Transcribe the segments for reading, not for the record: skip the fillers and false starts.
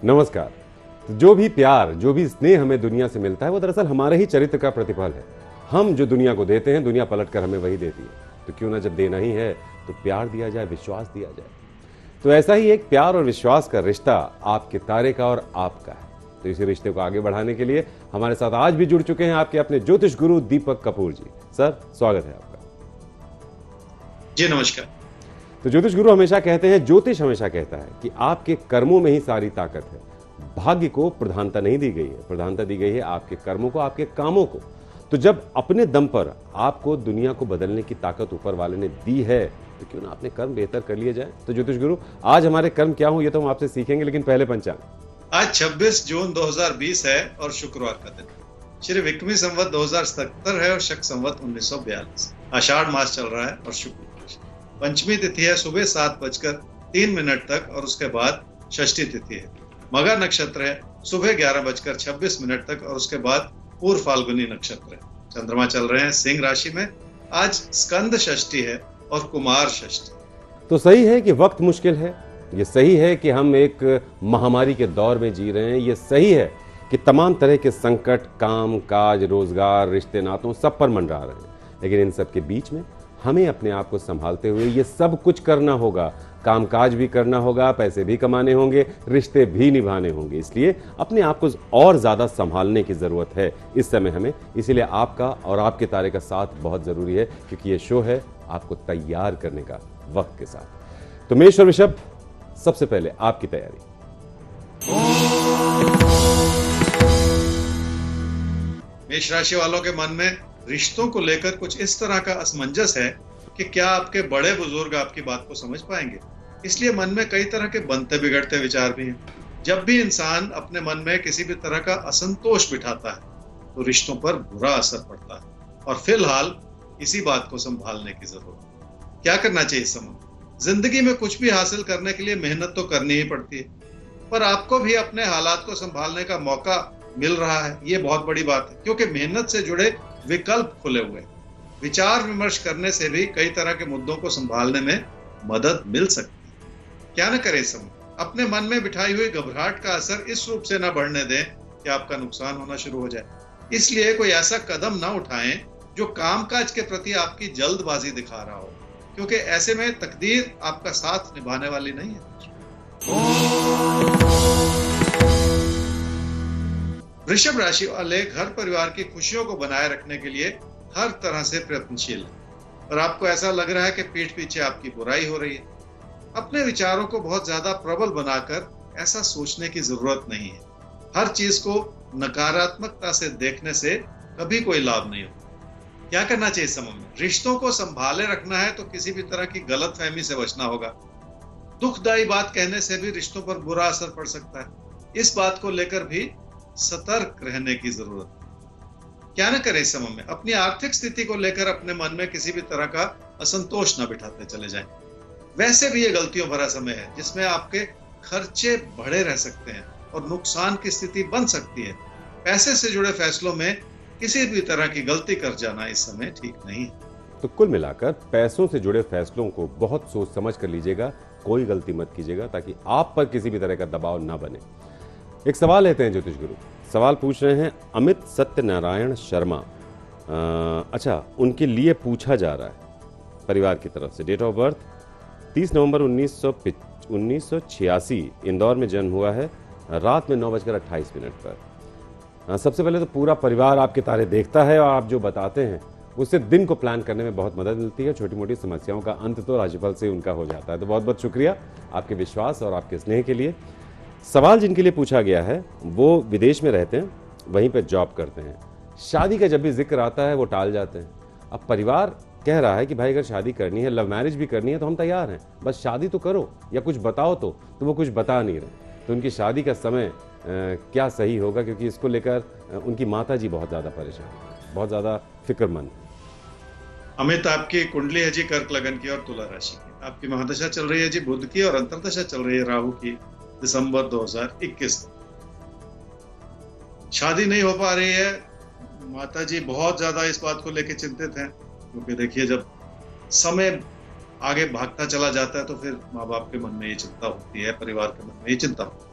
नमस्कार। तो जो भी प्यार, जो भी स्नेह हमें दुनिया से मिलता है वो दरअसल हमारे ही चरित्र का प्रतिफल है। हम जो दुनिया को देते हैं, दुनिया पलट कर हमें वही देती है। तो क्यों ना जब देना ही है तो प्यार दिया जाए, विश्वास दिया जाए। तो ऐसा ही एक प्यार और विश्वास का रिश्ता आपके तारे का और आपका है। तो इसी रिश्ते को आगे बढ़ाने के लिए हमारे साथ आज भी जुड़ चुके हैं आपके अपने ज्योतिष गुरु दीपक कपूर जी। सर, स्वागत है आपका। जी नमस्कार। तो ज्योतिष गुरु हमेशा कहते हैं, ज्योतिष हमेशा कहता है कि आपके कर्मों में ही सारी ताकत है। भाग्य को प्रधानता नहीं दी गई है, प्रधानता दी गई है आपके कर्मों को, आपके कामों को। तो जब अपने दम पर आपको दुनिया को बदलने की ताकत ऊपर वाले ने दी है तो क्यों ना अपने कर्म बेहतर कर लिए जाए। तो ज्योतिष गुरु, आज हमारे कर्म क्या हो ये तो हम आपसे सीखेंगे, लेकिन पहले पंचांग। आज 26 जून 2020 है और शुक्रवार का दिन। श्री विक्रमी संवत 2077 है और शक संवत 1942। आषाढ़ मास चल रहा है और शुक्ल पक्ष। पंचमी तिथि है सुबह 7:03 तक और उसके बाद षष्ठी तिथि है। मघा नक्षत्र है सुबह 11:26 तक और उसके बाद पूर्व फाल्गुनी नक्षत्र है। चंद्रमा चल रहे हैं सिंह राशि में। आज स्कंद षष्ठी है और कुमार षष्ठी। तो सही है कि वक्त मुश्किल है, ये सही है कि हम एक महामारी के दौर में जी रहे हैं, ये सही है कि तमाम तरह के संकट काम काज, रोजगार, रिश्ते नातों सब पर मंडरा रहे हैं। लेकिन इन सब के बीच में हमें अपने आप को संभालते हुए ये सब कुछ करना होगा। कामकाज भी करना होगा, पैसे भी कमाने होंगे, रिश्ते भी निभाने होंगे। इसलिए अपने आप को और ज्यादा संभालने की जरूरत है इस समय हमें। इसीलिए आपका और आपके तारे का साथ बहुत जरूरी है, क्योंकि ये शो है आपको तैयार करने का वक्त के साथ। तो मेष और वृषभ, सबसे पहले आपकी तैयारी। मेष राशि वालों के मन में रिश्तों को लेकर कुछ इस तरह का असमंजस है कि क्या आपके बड़े बुजुर्ग आपकी बात को समझ पाएंगे। इसलिए मन में कई तरह के बनते बिगड़ते विचार भी हैं। जब भी इंसान अपने मन में किसी भी तरह का असंतोष बिठाता है तो रिश्तों पर बुरा असर पड़ता है और फिलहाल इसी बात को संभालने की जरूरत है। क्या करना चाहिए इस समय? जिंदगी में कुछ भी हासिल करने के लिए मेहनत तो करनी ही पड़ती है, पर आपको भी अपने हालात को संभालने का मौका मिल रहा है। ये बहुत बड़ी बात है, क्योंकि मेहनत से जुड़े विकल्प खुले हुए। विचार विमर्श करने से भी कई तरह के मुद्दों को संभालने में मदद मिल सकती है। क्या न करें इस समय? अपने मन में बिठाई हुई घबराहट का असर इस रूप से न बढ़ने दें कि आपका नुकसान होना शुरू हो जाए। इसलिए कोई ऐसा कदम ना उठाएं जो कामकाज के प्रति आपकी जल्दबाजी दिखा रहा हो, क्योंकि ऐसे में तकदीर आपका साथ निभाने वाली नहीं है। वृषभ राशि वाले घर परिवार की खुशियों को बनाए रखने के लिए हर तरह से प्रयत्नशील है और आपको ऐसा लग रहा है कि पीठ पीछे आपकी बुराई हो रही है। अपने विचारों को बहुत ज्यादा प्रबल बनाकर ऐसा सोचने की जरूरत नहीं है। हर चीज को नकारात्मकता से देखने से कभी कोई लाभ नहीं होता। क्या करना चाहिए इस समय में? रिश्तों को संभाले रखना है तो किसी भी तरह की गलतफहमी से बचना होगा। दुखदायी बात कहने से भी रिश्तों पर बुरा असर पड़ सकता है। इस बात को लेकर भी सतर्क रहने की जरूरत है। क्या न करें इस समय में? अपनी आर्थिक स्थिति को लेकर अपने मन में किसी भी तरह का असंतोष न बिठाते चले जाएं। वैसे भी ये गलतियों भरा समय है जिसमें आपके खर्चे बढ़े रह सकते हैं और नुकसान की स्थिति बन सकती है। पैसे से जुड़े फैसलों में किसी भी तरह की गलती कर जाना इस समय ठीक नहीं है। तो कुल मिलाकर पैसों से जुड़े फैसलों को बहुत सोच समझ कर लीजिएगा, कोई गलती मत कीजिएगा, ताकि आप पर किसी भी तरह का दबाव ना बने। एक सवाल लेते हैं ज्योतिष गुरु। सवाल पूछ रहे हैं अमित सत्यनारायण शर्मा। अच्छा, उनके लिए पूछा जा रहा है परिवार की तरफ से। डेट ऑफ बर्थ 30 नवंबर 1986, इंदौर में जन्म हुआ है, रात में 9:28 पर। सबसे पहले तो पूरा परिवार आपके तारे देखता है और आप जो बताते हैं उससे दिन को प्लान करने में बहुत मदद मिलती है। छोटी मोटी समस्याओं का अंत तो राशिफल से उनका हो जाता है। तो बहुत बहुत शुक्रिया आपके विश्वास और आपके स्नेह के लिए। सवाल जिनके लिए पूछा गया है वो विदेश में रहते हैं, वहीं पर जॉब करते हैं। शादी का जब भी जिक्र आता है वो टाल जाते हैं। अब परिवार कह रहा है कि भाई अगर शादी करनी है, लव मैरिज भी करनी है तो हम तैयार हैं, बस शादी तो करो या कुछ बताओ। तो वो कुछ बता नहीं रहे। तो उनकी शादी का समय क्या सही होगा, क्योंकि इसको लेकर उनकी माता जी बहुत ज़्यादा परेशान है, बहुत ज़्यादा फिक्रमंद है। अमित, आपकी कुंडली है जी कर्क लगन की और तुला राशि की। आपकी महादशा चल रही है जी बुध की और अंतर्दशा चल रही है राहु की दिसंबर 2021। शादी नहीं हो पा रही है। माता जी बहुत ज्यादा इस बात को लेकर चिंतित हैं, क्योंकि देखिए जब समय आगे भागता चला जाता है तो फिर माँ बाप के मन में ये चिंता होती है, परिवार के मन में ये चिंता होती है।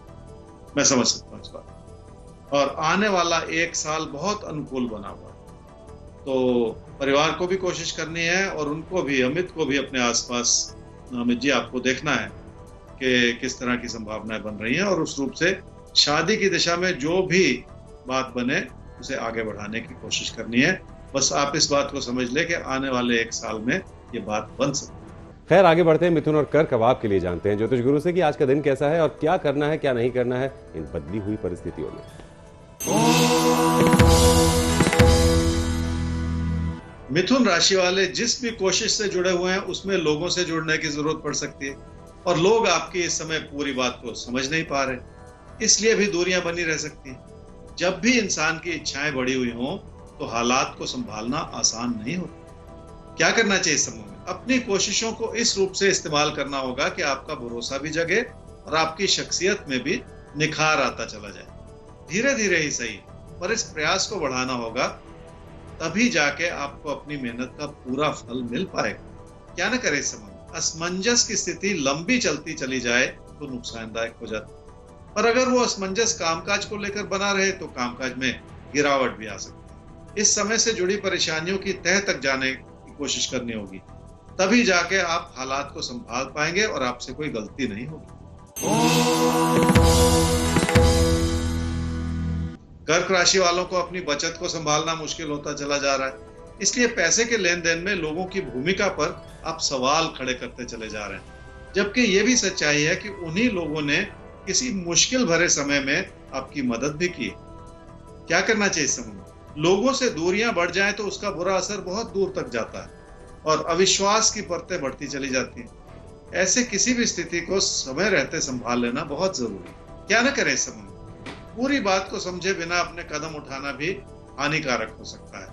मैं समझ सकता हूँ इस बात। और आने वाला एक साल बहुत अनुकूल बना हुआ है, तो परिवार को भी कोशिश करनी है और उनको भी, अमित को भी अपने आसपास, अमित जी आपको देखना है कि किस तरह की संभावनाएं बन रही हैं और उस रूप से शादी की दिशा में जो भी बात बने उसे आगे बढ़ाने की कोशिश करनी है। बस आप इस बात को समझ ले कि आने वाले एक साल में ये बात बन सकती है। खैर, आगे बढ़ते हैं मिथुन और कर्क। अब आपके लिए जानते हैं ज्योतिष गुरु से कि आज का दिन कैसा है और क्या करना है, क्या नहीं करना है इन बदली हुई परिस्थितियों में। मिथुन राशि वाले जिस भी कोशिश से जुड़े हुए हैं उसमें लोगों से जुड़ने की जरूरत पड़ सकती है और लोग आपकी इस समय पूरी बात को समझ नहीं पा रहे, इसलिए भी दूरियां बनी रह सकती हैं। जब भी इंसान की इच्छाएं बढ़ी हुई हों तो हालात को संभालना आसान नहीं होता। क्या करना चाहिए इस समय में? अपनी कोशिशों को इस रूप से इस्तेमाल करना होगा कि आपका भरोसा भी जगे और आपकी शख्सियत में भी निखार आता चला जाए। धीरे धीरे ही सही, पर इस प्रयास को बढ़ाना होगा, तभी जाके आपको अपनी मेहनत का पूरा फल मिल पाएगा। क्या ना करे इस समय में? असमंजस की स्थिति लंबी चलती चली जाए तो नुकसानदायक हो जाती है, पर अगर वो असमंजस कामकाज को लेकर बना रहे तो कामकाज में गिरावट भी आ सकती है। इस समय से जुड़ी परेशानियों की तह तक जाने की कोशिश करनी होगी, तभी जाके आप हालात को संभाल पाएंगे और आपसे कोई गलती नहीं होगी। कर्क राशि वालों को अपनी बचत को संभालना मुश्किल होता चला जा रहा है, इसलिए पैसे के लेन देन में लोगों की भूमिका पर आप सवाल खड़े करते चले जा रहे हैं, जबकि ये भी सच्चाई है कि उन्हीं लोगों ने किसी मुश्किल भरे समय में आपकी मदद भी की। क्या करना चाहिए इस समय में? लोगों से दूरियां बढ़ जाएं तो उसका बुरा असर बहुत दूर तक जाता है और अविश्वास की परतें बढ़ती चली जाती हैं। ऐसे किसी भी स्थिति को समय रहते संभाल लेना बहुत जरूरी है। क्या ना करें इस समय में? पूरी बात को समझे बिना अपने कदम उठाना भी हानिकारक हो सकता है,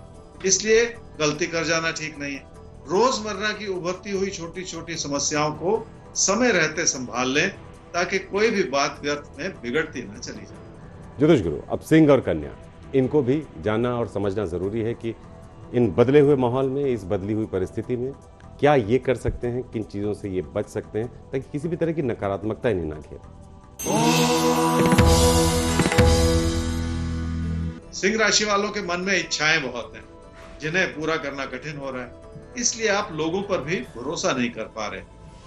इसलिए गलती कर जाना ठीक नहीं है। रोजमर्रा की उभरती हुई छोटी छोटी समस्याओं को समय रहते संभाल लें ताकि कोई भी बात व्यर्थ में बिगड़ती न चली जाए। ज्योतिष गुरु, अब सिंह और कन्या, इनको भी जानना और समझना जरूरी है कि इन बदले हुए माहौल में, इस बदली हुई परिस्थिति में क्या ये कर सकते हैं, किन चीजों से ये बच सकते हैं ताकि किसी भी तरह की नकारात्मकता इन्हें ना घेरे। सिंह राशि वालों के मन में इच्छाएं बहुत हैं जिन्हें पूरा करना कठिन हो रहा है, इसलिए आप लोगों पर भी भरोसा नहीं कर पा रहे।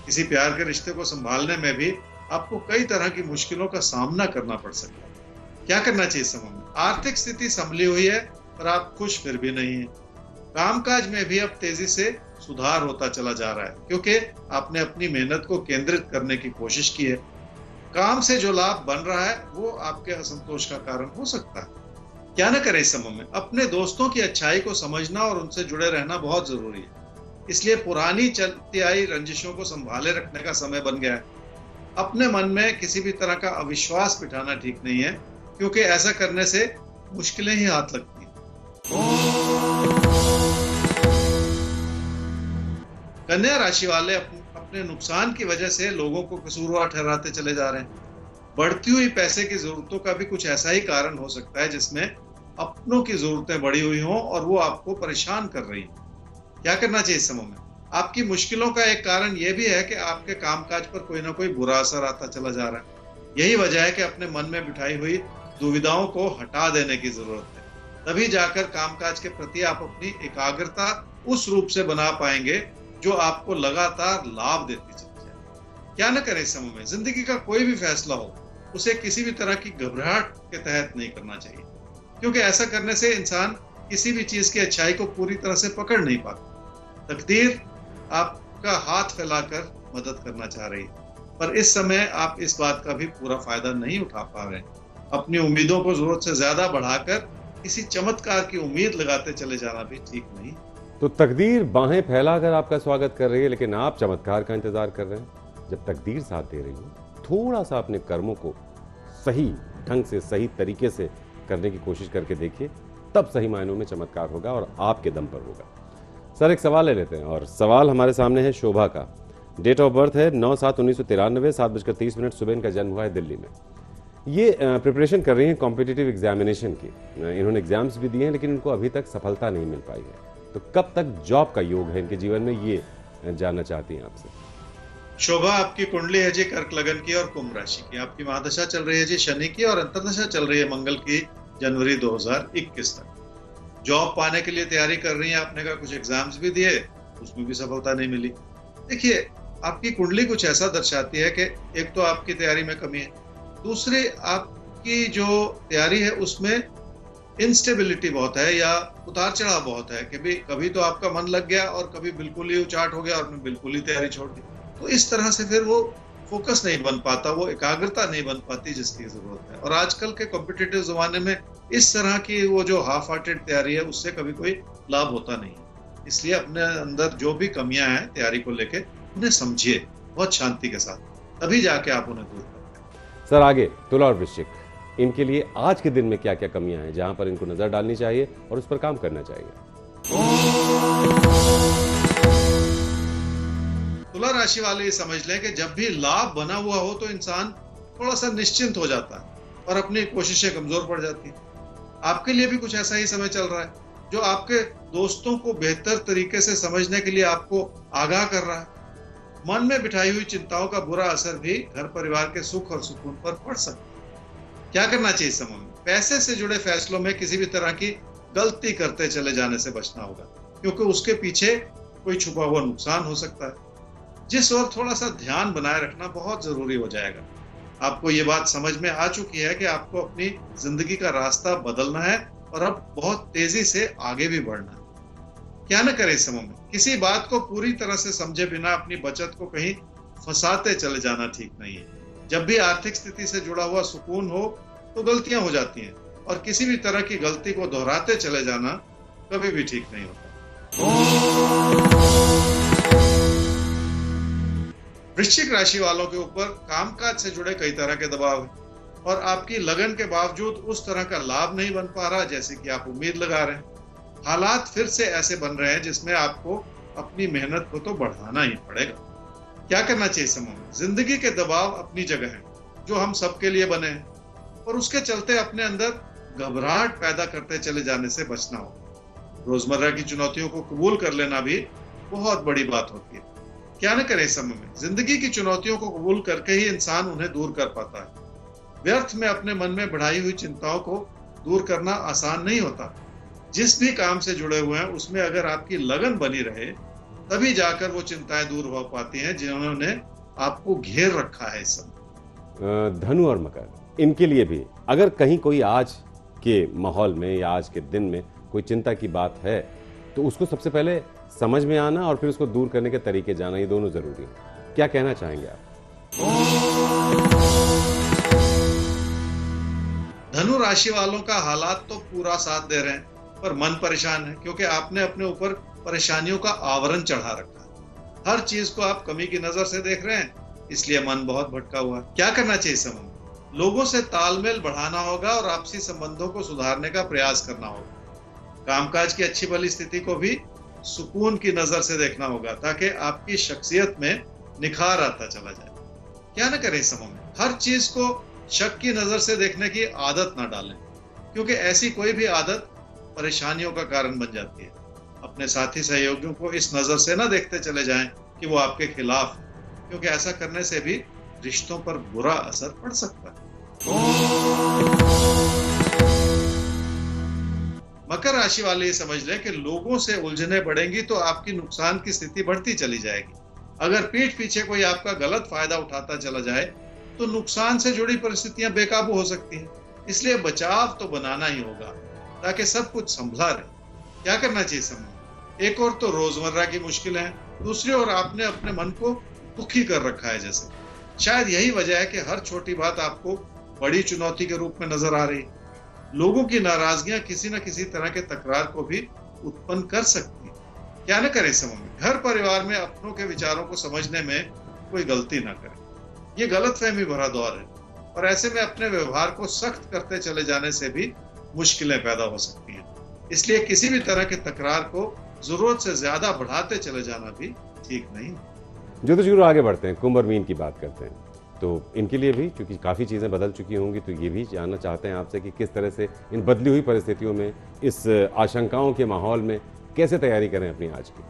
किसी प्यार के रिश्ते को संभालने में भी आपको कई तरह की मुश्किलों का सामना करना पड़ सकता है। क्या करना चाहिए इस समय में? आर्थिक स्थिति संभली हुई है पर आप खुश फिर भी नहीं है। कामकाज में भी अब तेजी से सुधार होता चला जा रहा है क्योंकि आपने अपनी मेहनत को केंद्रित करने की कोशिश की है। काम से जो लाभ बन रहा है वो आपके असंतोष का कारण हो सकता है। क्या न करें इस समय में? अपने दोस्तों की अच्छाई को समझना और उनसे जुड़े रहना बहुत जरूरी है, इसलिए पुरानी चलती आई रंजिशों को संभाले रखने का समय बन गया है। अपने मन में किसी भी तरह का अविश्वास बिठाना ठीक नहीं है क्योंकि ऐसा करने से मुश्किलें ही हाथ लगती हैं। कन्या राशि वाले अपने नुकसान की वजह से लोगों को कसूरवार ठहराते चले जा रहे हैं। बढ़ती हुई पैसे की जरूरतों का भी कुछ ऐसा ही कारण हो सकता है जिसमें अपनों की जरूरतें बढ़ी हुई हों और वो आपको परेशान कर रही हैं। क्या करना चाहिए इस समय में? आपकी मुश्किलों का एक कारण यह भी है कि आपके कामकाज पर कोई ना कोई बुरा असर आता चला जा रहा है। यही वजह है कि अपने मन में बिठाई हुई दुविधाओं को हटा देने की जरूरत है, तभी जाकर कामकाज के प्रति आप अपनी एकाग्रता उस रूप से बना पाएंगे जो आपको लगातार लाभ देती चली जाए। क्या न करें इस समय में? जिंदगी का कोई भी फैसला हो उसे किसी भी तरह की घबराहट के तहत नहीं करना चाहिए, क्योंकि ऐसा करने से इंसान किसी भी चीज की अच्छाई को पूरी तरह से पकड़ नहीं पाता। तकदीर आपका हाथ फैलाकर मदद करना चाह रही है, पर इस समय आप इस बात का भी पूरा फायदा नहीं उठा पा रहे। अपनी उम्मीदों को जरूरत से ज्यादा बढ़ाकर किसी चमत्कार की उम्मीद लगाते चले जाना भी ठीक नहीं। तो तकदीर बाहें फैलाकर आपका स्वागत कर रही है, लेकिन आप चमत्कार का इंतजार कर रहे हैं। जब तकदीर साथ दे रही हो, थोड़ा सा अपने कर्मों को सही ढंग से, सही तरीके से करने की कोशिश करके देखिए, तब सही मायनों में चमत्कार होगा और आपके दम पर होगा। सर, एक सवाल ले लेते हैं और सवाल हमारे सामने है शोभा का। डेट ऑफ बर्थ है 9/7/1993, 7:30 सुबह इनका जन्म हुआ है दिल्ली में। ये प्रिपरेशन कर रही हैं कॉम्पिटिटिव एग्जामिनेशन की। इन्होंने एग्जाम्स भी दिए हैं लेकिन इनको अभी तक सफलता नहीं मिल पाई है। तो कब तक जॉब का योग है इनके जीवन में, ये जानना चाहती हैं आपसे। शोभा आपकी कुंडली है जी कर्क लगन की और कुंभ राशि की। आपकी महादशा चल रही है जी शनि की और अंतर्दशा चल रही है मंगल की जनवरी 2021 तक। जॉब पाने के लिए तैयारी कर रही हैं, आपने कहा कुछ एग्जाम्स भी दिए, उसमें भी सफलता नहीं मिली। देखिए, आपकी कुंडली कुछ ऐसा दर्शाती है कि एक तो आपकी तैयारी में कमी है, दूसरी आपकी जो तैयारी है उसमें इंस्टेबिलिटी बहुत है या उतार चढ़ाव बहुत है कि भी कभी तो आपका मन लग गया और कभी बिल्कुल ही उचाट हो गया और आपने बिल्कुल ही तैयारी छोड़ दी। तो इस तरह से फिर वो फोकस नहीं बन पाता, वो एकाग्रता नहीं बन पाती जिसकी जरूरत है। और आजकल के कॉम्पिटिटिव जमाने में इस तरह की वो जो हाफ हार्टेड तैयारी है उससे कभी कोई लाभ होता नहीं है। इसलिए अपने अंदर जो भी कमियां हैं तैयारी को लेके उन्हें समझिए बहुत शांति के साथ, तभी जाके आप उन्हें दूर करें। सर आगे तुला और वृश्चिक, इनके लिए आज के दिन में क्या क्या कमियां हैं जहां पर इनको नजर डालनी चाहिए और उस पर काम करना चाहिए? तुला राशि वाले ये समझ लें कि जब भी लाभ बना हुआ हो तो इंसान थोड़ा सा निश्चिंत हो जाता है और अपनी कोशिशें कमजोर पड़ जाती हैं। आपके लिए भी कुछ ऐसा ही समय चल रहा है जो आपके दोस्तों को बेहतर तरीके से समझने के लिए आपको आगाह कर रहा है। मन में बिठाई हुई चिंताओं का बुरा असर भी घर परिवार के सुख और सुकून पर पड़ सकता है। क्या करना चाहिए इस समय में? पैसे से जुड़े फैसलों में किसी भी तरह की गलती करते चले जाने से बचना होगा, क्योंकि उसके पीछे कोई छुपा हुआ नुकसान हो सकता है, जिस ओर थोड़ा सा ध्यान बनाए रखना बहुत जरूरी हो जाएगा। आपको ये बात समझ में आ चुकी है कि आपको अपनी जिंदगी का रास्ता बदलना है और अब बहुत तेजी से आगे भी बढ़ना है। क्या न करें इस समय में? किसी बात को पूरी तरह से समझे बिना अपनी बचत को कहीं फंसाते चले जाना ठीक नहीं है। जब भी आर्थिक स्थिति से जुड़ा हुआ सुकून हो तो गलतियां हो जाती हैं और किसी भी तरह की गलती को दोहराते चले जाना कभी भी ठीक नहीं होता। वृश्चिक राशि वालों के ऊपर कामकाज से जुड़े कई तरह के दबाव हैं और आपकी लगन के बावजूद उस तरह का लाभ नहीं बन पा रहा जैसे कि आप उम्मीद लगा रहे हैं। हालात फिर से ऐसे बन रहे हैं जिसमें आपको अपनी मेहनत को तो बढ़ाना ही पड़ेगा। क्या करना चाहिए समय में? जिंदगी के दबाव अपनी जगह है जो हम सबके लिए बने हैं, और उसके चलते अपने अंदर घबराहट पैदा करते चले जाने से बचना होगा। रोजमर्रा की चुनौतियों को कबूल कर लेना भी बहुत बड़ी बात होती है। क्या न करें इस समय में? जिंदगी की चुनौतियों को कबूल करके ही इंसान उन्हें दूर कर पाता है। व्यर्थ में अपने मन में बढ़ाई हुई चिंताओं को दूर करना आसान नहीं होता। जिस भी काम से जुड़े हुए हैं उसमें अगर आपकी लगन बनी रहे तभी जाकर वो चिंताएं दूर हो पाती हैं जिन्होंने आपको घेर रखा है इस समय। धनु और मकर, इनके लिए भी अगर कहीं कोई आज के माहौल में या आज के दिन में कोई चिंता की बात है तो उसको सबसे पहले समझ में आना और फिर उसको दूर करने के तरीके जाना, ये दोनों जरूरी है। क्या कहना चाहेंगे आप? धनु राशि वालों का हालात तो पूरा साथ दे रहे हैं पर मन परेशान है, क्योंकि आपने अपने ऊपर परेशानियों का आवरण चढ़ा रखा है। हर चीज को आप कमी की नजर से देख रहे हैं, इसलिए मन बहुत भटका हुआ है। क्या करना चाहिए समय में? लोगों से तालमेल बढ़ाना होगा और आपसी संबंधों को सुधारने का प्रयास करना होगा। कामकाज की अच्छी भली स्थिति को भी सुकून की नजर से देखना होगा ताकि आपकी शख्सियत में निखार आता चला जाए। क्या न करें इस समय में? हर चीज को शक की नजर से देखने की आदत ना डालें, क्योंकि ऐसी कोई भी आदत परेशानियों का कारण बन जाती है। अपने साथी सहयोगियों को इस नजर से ना देखते चले जाएं कि वो आपके खिलाफ है, क्योंकि ऐसा करने से भी रिश्तों पर बुरा असर पड़ सकता है। मकर राशि वाले ये समझ लें कि लोगों से उलझने बढ़ेंगी तो आपकी नुकसान की स्थिति बढ़ती चली जाएगी। अगर पीठ पीछे कोई आपका गलत फायदा उठाता चला जाए तो नुकसान से जुड़ी परिस्थितियां बेकाबू हो सकती हैं। इसलिए बचाव तो बनाना ही होगा ताकि सब कुछ संभला रहे। क्या करना चाहिए समय? एक और तो रोजमर्रा की मुश्किलें हैं, दूसरी ओर आपने अपने मन को दुखी कर रखा है। जैसे शायद यही वजह है कि हर छोटी बात आपको बड़ी चुनौती के रूप में नजर आ रही। लोगों की नाराजगियां किसी न किसी तरह के तकरार को भी उत्पन्न कर सकती है। क्या न करें समय में? घर परिवार में अपनों के विचारों को समझने में कोई गलती ना करें। ये गलतफहमी भरा दौर है और ऐसे में अपने व्यवहार को सख्त करते चले जाने से भी मुश्किलें पैदा हो सकती हैं। इसलिए किसी भी तरह के तकरार को जरूरत से ज्यादा बढ़ाते चले जाना भी ठीक नहीं। ज्योतिष गुरु, आगे बढ़ते हैं, कुंभ और मीन की बात करते हैं। तो इनके लिए भी क्योंकि काफ़ी चीज़ें बदल चुकी होंगी, तो ये भी जानना चाहते हैं आपसे कि किस तरह से इन बदली हुई परिस्थितियों में, इस आशंकाओं के माहौल में कैसे तैयारी करें अपनी आज की।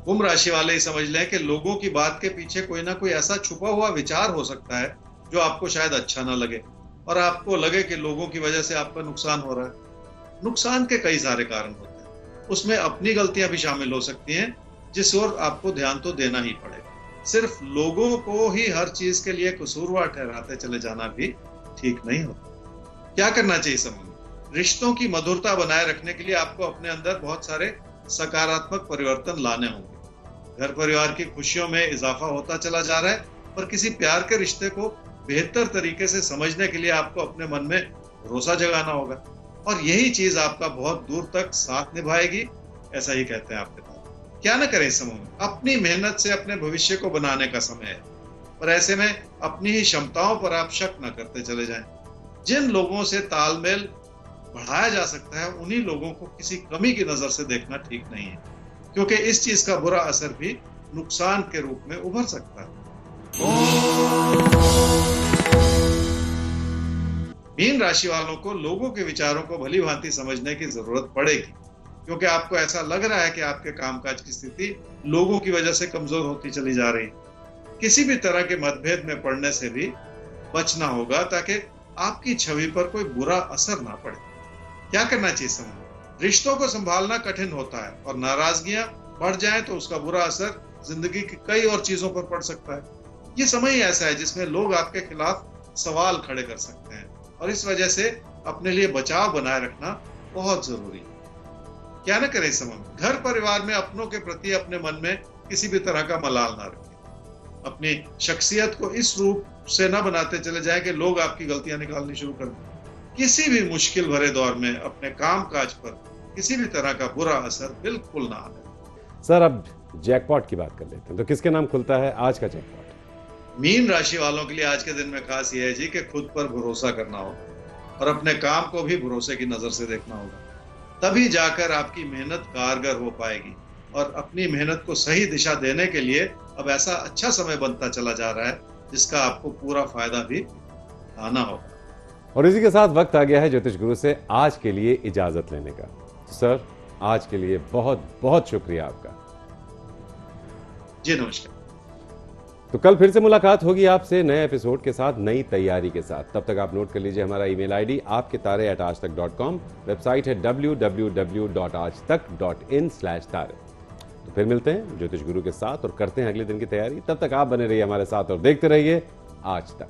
कुंभ राशि वाले ही समझ लें कि लोगों की बात के पीछे कोई ना कोई ऐसा छुपा हुआ विचार हो सकता है जो आपको शायद अच्छा ना लगे और आपको लगे कि लोगों की वजह से आपका नुकसान हो रहा है। नुकसान के कई सारे कारण होते हैं, उसमें अपनी गलतियां भी शामिल हो सकती हैं, जिस ओर आपको ध्यान तो देना ही पड़ेगा। सिर्फ लोगों को ही हर चीज के लिए कसूरवार ठहराते चले जाना भी ठीक नहीं होता। क्या करना चाहिए समय में? रिश्तों की मधुरता बनाए रखने के लिए आपको अपने अंदर बहुत सारे सकारात्मक परिवर्तन लाने होंगे। घर परिवार की खुशियों में इजाफा होता चला जा रहा है, पर किसी प्यार के रिश्ते को बेहतर तरीके से समझने के लिए आपको अपने मन में भरोसा जगाना होगा और यही चीज आपका बहुत दूर तक साथ निभाएगी, ऐसा ही कहते हैं आपके पास। क्या न करें इस समय में? अपनी मेहनत से अपने भविष्य को बनाने का समय है, पर ऐसे में अपनी ही क्षमताओं पर आप शक न करते चले जाएं। जिन लोगों से तालमेल बढ़ाया जा सकता है, उन्हीं लोगों को किसी कमी की नजर से देखना ठीक नहीं है, क्योंकि इस चीज का बुरा असर भी नुकसान के रूप में उभर सकता है। मीन राशि वालों को लोगों के विचारों को भली भांति समझने की जरूरत पड़ेगी, क्योंकि आपको ऐसा लग रहा है कि आपके कामकाज की स्थिति लोगों की वजह से कमजोर होती चली जा रही है। किसी भी तरह के मतभेद में पड़ने से भी बचना होगा ताकि आपकी छवि पर कोई बुरा असर ना पड़े। क्या करना चाहिए समय? रिश्तों को संभालना कठिन होता है और नाराजगियां बढ़ जाएं तो उसका बुरा असर जिंदगी की कई और चीजों पर पड़ सकता है। ये समय ही ऐसा है जिसमें लोग आपके खिलाफ सवाल खड़े कर सकते हैं और इस वजह से अपने लिए बचाव बनाए रखना बहुत जरूरी है। क्या न करें इस समय? घर परिवार में अपनों के प्रति अपने मन में किसी भी तरह का मलाल ना रखें। अपनी शख्सियत को इस रूप से न बनाते चले जाएं कि लोग आपकी गलतियां निकालनी शुरू कर दें। किसी भी मुश्किल भरे दौर में अपने काम काज पर किसी भी तरह का बुरा असर बिल्कुल ना आए। सर, अब जैकपॉट की बात कर लेते हैं, तो किसके नाम खुलता है आज का जैकपॉट? मीन राशि वालों के लिए आज के दिन में खास यह है जी कि खुद पर भरोसा करना होगा और अपने काम को भी भरोसे की नजर से देखना होगा। तभी जाकर आपकी मेहनत कारगर हो पाएगी और अपनी मेहनत को सही दिशा देने के लिए अब ऐसा अच्छा समय बनता चला जा रहा है जिसका आपको पूरा फायदा भी उठाना होगा। और इसी के साथ वक्त आ गया है ज्योतिष गुरु से आज के लिए इजाजत लेने का। सर, आज के लिए बहुत बहुत शुक्रिया आपका। जी नमस्कार। तो कल फिर से मुलाकात होगी आपसे नए एपिसोड के साथ, नई तैयारी के साथ। तब तक आप नोट कर लीजिए हमारा ईमेल आईडी आपके तारे@aajtak.com, वेबसाइट है www.aajtak.in/तारे। तो फिर मिलते हैं ज्योतिष गुरु के साथ और करते हैं अगले दिन की तैयारी। तब तक आप बने रहिए हमारे साथ और देखते रहिए आज तक।